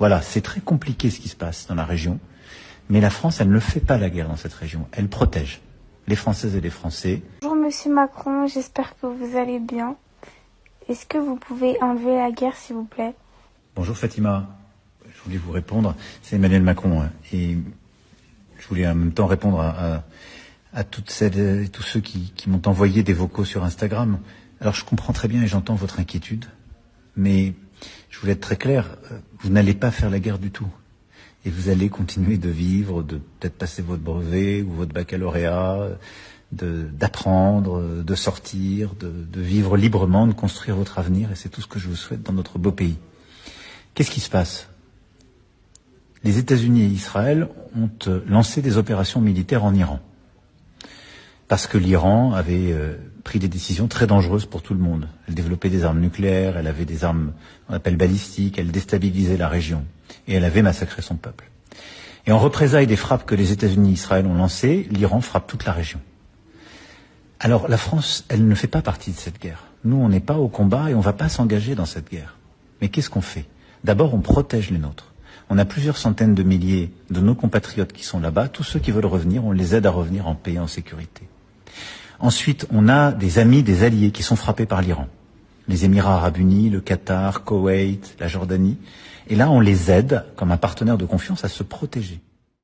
Voilà, c'est très compliqué ce qui se passe dans la région, mais la France, elle ne fait pas la guerre dans cette région, elle protège les Françaises et les Français. Bonjour Monsieur Macron, j'espère que vous allez bien. Est-ce que vous pouvez enlever la guerre s'il vous plaît? Bonjour Fatima, je voulais vous répondre, c'est Emmanuel Macron, et je voulais en même temps répondre à toutes celles et tous ceux qui m'ont envoyé des vocaux sur Instagram. Alors je comprends très bien et j'entends votre inquiétude, mais je voulais être très clair, vous n'allez pas faire la guerre du tout. Et vous allez continuer de vivre, de peut-être passer votre brevet ou votre baccalauréat, d'apprendre, de sortir, de vivre librement, de construire votre avenir, et c'est tout ce que je vous souhaite dans notre beau pays. Qu'est-ce qui se passe? Les États-Unis et Israël ont lancé des opérations militaires en Iran. Parce que l'Iran avait pris des décisions très dangereuses pour tout le monde. Elle développait des armes nucléaires, elle avait des armes qu'on appelle balistiques, elle déstabilisait la région. Et elle avait massacré son peuple. Et en représailles des frappes que les États-Unis et Israël ont lancées, l'Iran frappe toute la région. Alors la France, elle ne fait pas partie de cette guerre. Nous, on n'est pas au combat et on ne va pas s'engager dans cette guerre. Mais qu'est-ce qu'on fait? D'abord, on protège les nôtres. On a plusieurs centaines de milliers de nos compatriotes qui sont là-bas. Tous ceux qui veulent revenir, on les aide à revenir en paix et en sécurité. Ensuite, on a des amis, des alliés qui sont frappés par l'Iran. Les Émirats arabes unis, le Qatar, Koweït, la Jordanie. Et là, on les aide, comme un partenaire de confiance, à se protéger.